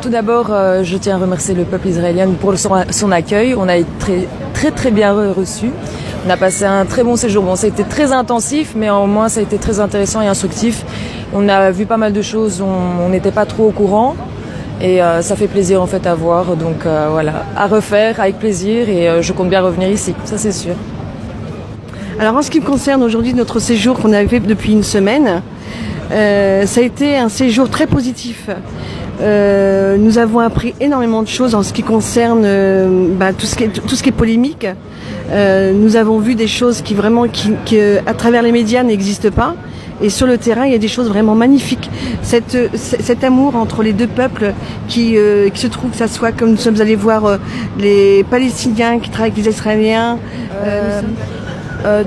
Tout d'abord, je tiens à remercier le peuple israélien pour son accueil. On a été très bien reçus. On a passé un très bon séjour. Bon, ça a été très intensif, mais au moins ça a été très intéressant et instructif. On a vu pas mal de choses, on n'était pas trop au courant. Et ça fait plaisir en fait à voir. Donc voilà, à refaire avec plaisir et je compte bien revenir ici, ça c'est sûr. Alors en ce qui me concerne aujourd'hui, notre séjour qu'on a fait depuis une semaine, ça a été un séjour très positif. Nous avons appris énormément de choses en ce qui concerne tout ce qui est polémique. Nous avons vu des choses qui vraiment à travers les médias n'existent pas. Et sur le terrain, il y a des choses vraiment magnifiques. Cet amour entre les deux peuples qui se trouve, que ça soit comme nous sommes allés voir les Palestiniens qui travaillent avec les Israéliens.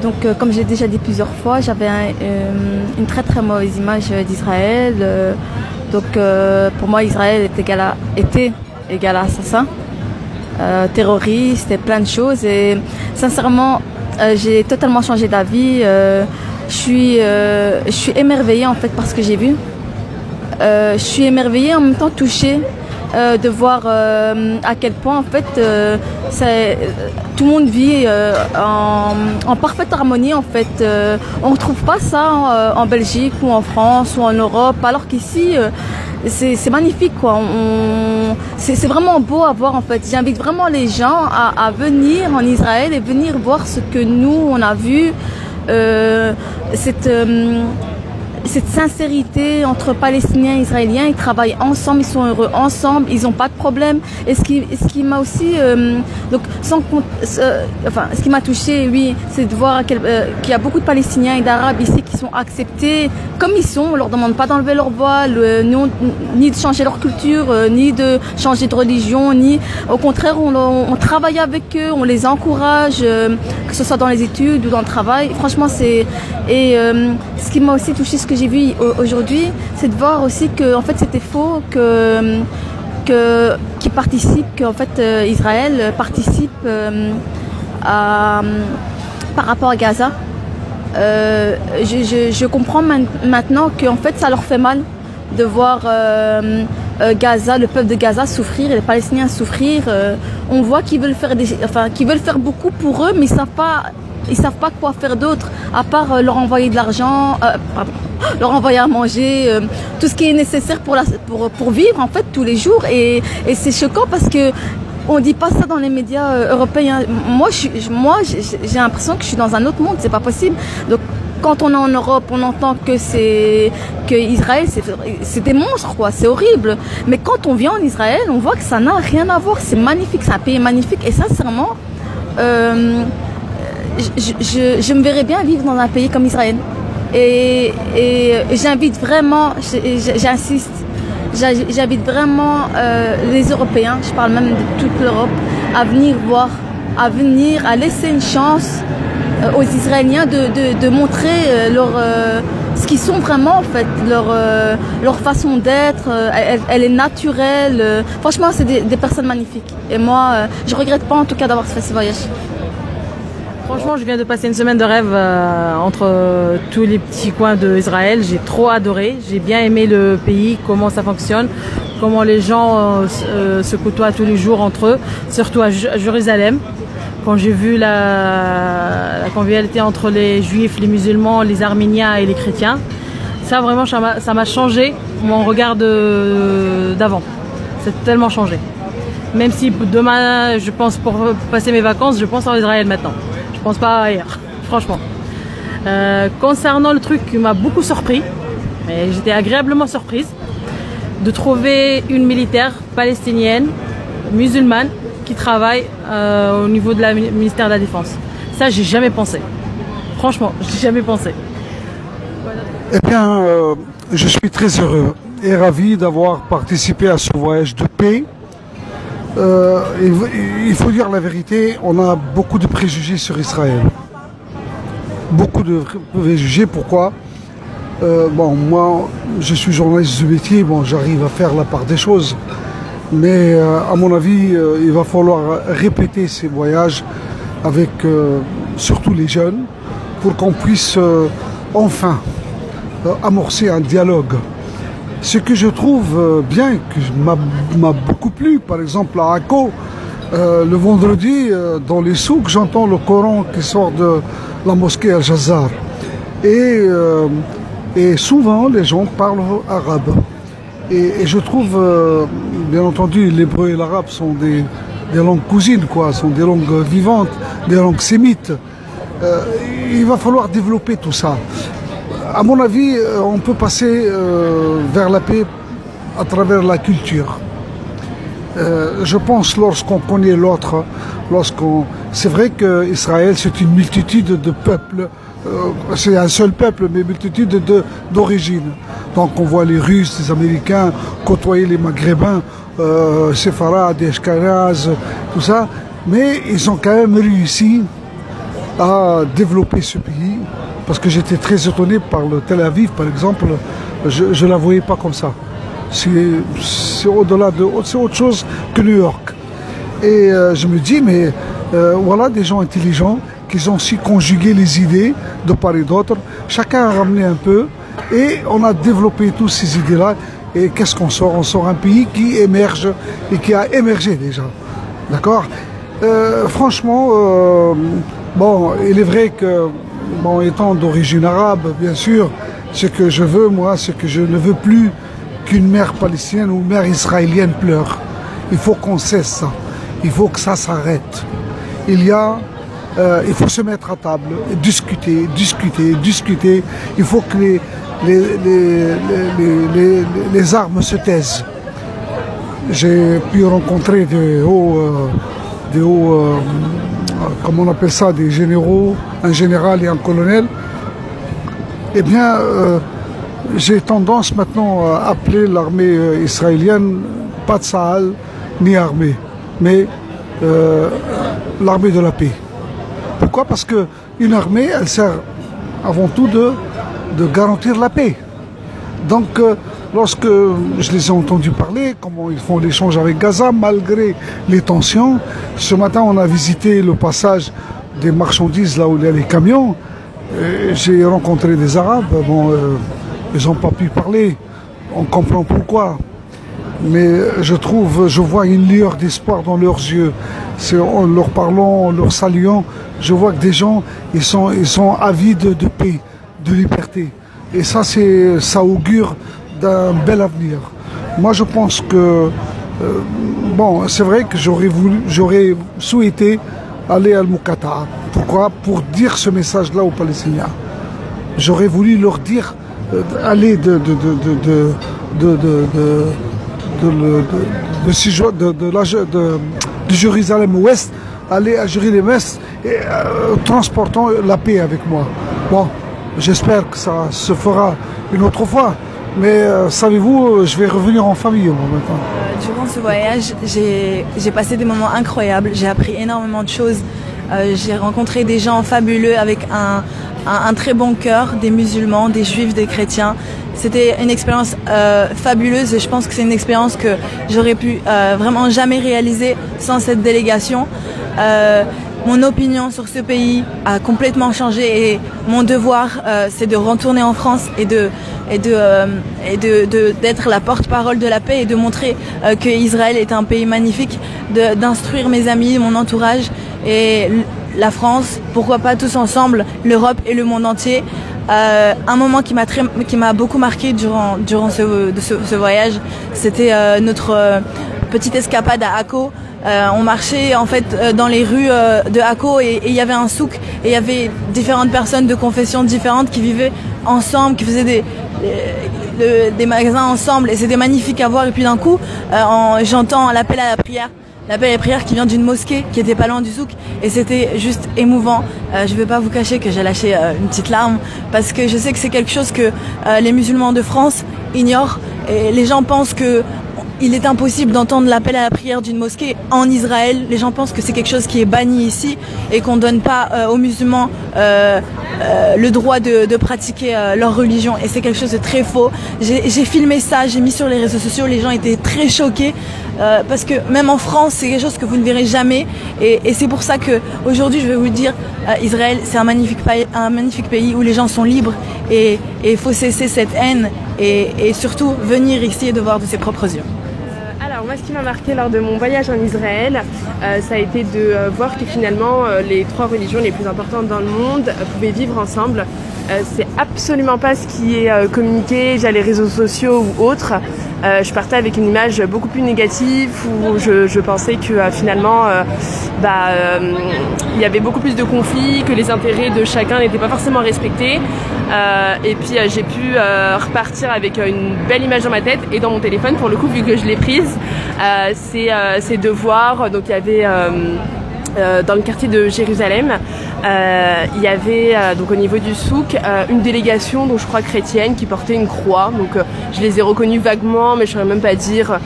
Donc, comme j'ai déjà dit plusieurs fois, j'avais une très mauvaise image d'Israël. Pour moi, Israël était égal à assassin, terroriste et plein de choses. Et sincèrement, j'ai totalement changé d'avis. Je suis émerveillée en fait par ce que j'ai vu. Je suis émerveillée en même temps touchée de voir à quel point en fait tout le monde vit en parfaite harmonie en fait. On ne retrouve pas ça en Belgique ou en France ou en Europe, alors qu'ici c'est magnifique quoi. C'est vraiment beau à voir en fait. J'invite vraiment les gens à venir en Israël et venir voir ce que nous on a vu. Cette sincérité entre Palestiniens et Israéliens, ils travaillent ensemble, ils sont heureux ensemble, ils n'ont pas de problème. Et ce qui m'a aussi, ce qui m'a touché, oui, c'est de voir qu'il y a beaucoup de Palestiniens et d'Arabes ici qui sont acceptés comme ils sont. On leur demande pas d'enlever leur voile, ni de changer leur culture, ni de changer de religion, ni au contraire, on travaille avec eux, on les encourage, que ce soit dans les études ou dans le travail. Franchement, ce qui m'a aussi touché, ce que j'ai vu aujourd'hui, c'est de voir aussi que en fait c'était faux, qu'ils participent, qu'en fait Israël participe par rapport à Gaza. Je comprends maintenant qu'en fait ça leur fait mal de voir Gaza, le peuple de Gaza souffrir et les Palestiniens souffrir. On voit qu'ils veulent faire beaucoup pour eux, mais ils savent pas quoi faire d'autre à part leur envoyer de l'argent, leur envoyer à manger, tout ce qui est nécessaire pour vivre en fait tous les jours. Et c'est choquant parce que on dit pas ça dans les médias européens. Moi j'ai l'impression que je suis dans un autre monde, c'est pas possible. Donc quand on est en Europe, on entend que Israël c'est des monstres quoi, c'est horrible. Mais quand on vient en Israël, on voit que ça n'a rien à voir. C'est magnifique, c'est un pays magnifique et sincèrement. Je me verrais bien vivre dans un pays comme Israël. Et j'invite vraiment, j'insiste, j'invite vraiment les Européens, je parle même de toute l'Europe, à venir voir, à laisser une chance aux Israéliens de montrer ce qu'ils sont vraiment en fait, leur façon d'être, elle est naturelle. Franchement, c'est des personnes magnifiques. Et moi, je regrette pas en tout cas d'avoir fait ce voyage. Franchement, je viens de passer une semaine de rêve entre tous les petits coins d'Israël. J'ai trop adoré. J'ai bien aimé le pays, comment ça fonctionne, comment les gens se côtoient tous les jours entre eux, surtout à Jérusalem. Quand j'ai vu la convivialité entre les juifs, les musulmans, les arméniens et les chrétiens, ça vraiment, ça m'a changé mon regard d'avant. C'est tellement changé. Même si demain, je pense pour passer mes vacances, je pense en Israël maintenant. Je pense pas ailleurs, franchement. Concernant le truc qui m'a beaucoup surpris, et j'étais agréablement surprise, de trouver une militaire palestinienne, musulmane, qui travaille au niveau de la ministère de la Défense. Ça, j'ai jamais pensé. Franchement, j'ai jamais pensé. Eh bien, je suis très heureux et ravi d'avoir participé à ce voyage de paix. Il faut dire la vérité, on a beaucoup de préjugés sur Israël. Beaucoup de préjugés, pourquoi moi, je suis journaliste de métier, j'arrive à faire la part des choses. Mais à mon avis, il va falloir répéter ces voyages avec surtout les jeunes pour qu'on puisse enfin amorcer un dialogue Ce que je trouve bien, que m'a beaucoup plu, par exemple à Akko, le vendredi, dans les souks, j'entends le Coran qui sort de la mosquée Al-Jazar. Et souvent, les gens parlent arabe. Et je trouve, bien entendu, l'hébreu et l'arabe sont des langues cousines, quoi, sont des langues vivantes, des langues sémites. Il va falloir développer tout ça. À mon avis, on peut passer vers la paix à travers la culture. Je pense lorsqu'on connaît l'autre, c'est vrai qu'Israël c'est une multitude de peuples, c'est un seul peuple mais multitude d'origines. Donc on voit les Russes, les Américains côtoyer les Maghrébins, Séfarades, Ashkénazes, tout ça, mais ils ont quand même réussi à développer ce pays, parce que j'étais très étonné par le Tel Aviv par exemple, je la voyais pas comme ça. C'est au-delà c'est autre chose que New York. Et je me dis, mais voilà des gens intelligents qui ont su conjuguer les idées de part et d'autre. Chacun a ramené un peu et on a développé toutes ces idées-là. Et qu'est-ce qu'on sort? On sort un pays qui émerge et qui a émergé déjà. D'accord? Franchement, bon, il est vrai que, bon, étant d'origine arabe, bien sûr, ce que je veux, moi, ce que je ne veux plus qu'une mère palestinienne ou une mère israélienne pleure. Il faut qu'on cesse ça. Il faut que ça s'arrête. Il faut se mettre à table, discuter. Il faut que les armes se taisent. J'ai pu rencontrer des hauts, comment on appelle ça, des généraux, un général et un colonel. Eh bien, j'ai tendance maintenant à appeler l'armée israélienne pas de Tsahal ni armée, mais l'armée de la paix. Pourquoi? Parce qu'une armée, elle sert avant tout de garantir la paix. Donc, lorsque je les ai entendus parler, comment ils font l'échange avec Gaza, malgré les tensions, ce matin on a visité le passage des marchandises, là où il y a les camions, j'ai rencontré des Arabes, bon, ils n'ont pas pu parler, on comprend pourquoi. Mais je vois une lueur d'espoir dans leurs yeux. En leur parlant, en leur saluant, je vois que des gens, ils sont avides de paix, de liberté. Et ça augure d'un bel avenir. Moi, je pense que, bon, c'est vrai que j'aurais souhaité aller à Al-Muqatta'a. Pourquoi? Pour dire ce message-là aux Palestiniens. J'aurais voulu leur dire, aller de Jérusalem-Ouest, aller à Jérusalem-Est, transportant la paix avec moi. Bon, j'espère que ça se fera une autre fois. Mais savez-vous, je vais revenir en famille moi, maintenant. Durant ce voyage, j'ai passé des moments incroyables. J'ai appris énormément de choses. J'ai rencontré des gens fabuleux avec un très bon cœur, des musulmans, des juifs, des chrétiens. C'était une expérience fabuleuse et je pense que c'est une expérience que j'aurais pu vraiment jamais réaliser sans cette délégation. Mon opinion sur ce pays a complètement changé et mon devoir c'est de retourner en France et d'être la porte-parole de la paix et de montrer que Israël est un pays magnifique, d'instruire mes amis, mon entourage et la France, pourquoi pas tous ensemble, l'Europe et le monde entier. Un moment qui m'a beaucoup marqué durant ce voyage, c'était notre petite escapade à Akko. On marchait en fait dans les rues de Akko et il y avait un souk et il y avait différentes personnes de confessions différentes qui vivaient ensemble, qui faisaient des magasins ensemble et c'était magnifique à voir. Et puis d'un coup, j'entends l'appel à la prière. L'appel à la prière qui vient d'une mosquée qui était pas loin du souk et c'était juste émouvant. Je vais pas vous cacher que j'ai lâché une petite larme parce que je sais que c'est quelque chose que les musulmans de France ignorent et les gens pensent que il est impossible d'entendre l'appel à la prière d'une mosquée en Israël. Les gens pensent que c'est quelque chose qui est banni ici et qu'on ne donne pas aux musulmans le droit de pratiquer leur religion. Et c'est quelque chose de très faux. J'ai filmé ça, j'ai mis sur les réseaux sociaux. Les gens étaient très choqués parce que même en France, c'est quelque chose que vous ne verrez jamais. Et c'est pour ça que aujourd'hui, je vais vous dire, Israël, c'est un magnifique pays où les gens sont libres et il faut cesser cette haine et surtout venir ici et de voir de ses propres yeux. Alors moi, ce qui m'a marqué lors de mon voyage en Israël, ça a été de voir que finalement les 3 religions les plus importantes dans le monde pouvaient vivre ensemble. C'est absolument pas ce qui est communiqué via les réseaux sociaux ou autres. Je partais avec une image beaucoup plus négative où je pensais que finalement il y avait beaucoup plus de conflits, que les intérêts de chacun n'étaient pas forcément respectés. Et puis j'ai pu repartir avec une belle image dans ma tête et dans mon téléphone pour le coup, vu que je l'ai prise. C'est de voir, donc il y avait dans le quartier de Jérusalem, il y avait donc au niveau du souk une délégation, donc je crois chrétienne, qui portait une croix. Donc je les ai reconnus vaguement, mais je ne saurais même pas dire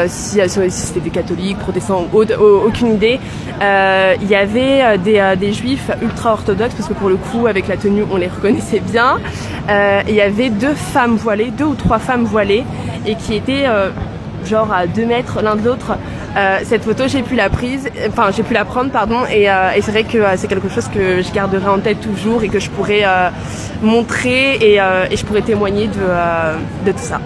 si c'était des catholiques, protestants ou autres, aucune idée. Il y avait des juifs ultra-orthodoxes, parce que pour le coup, avec la tenue, on les reconnaissait bien. Il y avait 2 femmes voilées, 2 ou 3 femmes voilées, et qui étaient genre à 2 mètres l'un de l'autre. Cette photo, j'ai pu la prendre, pardon, et c'est vrai que c'est quelque chose que je garderai en tête toujours et que je pourrais montrer et je pourrais témoigner de tout ça.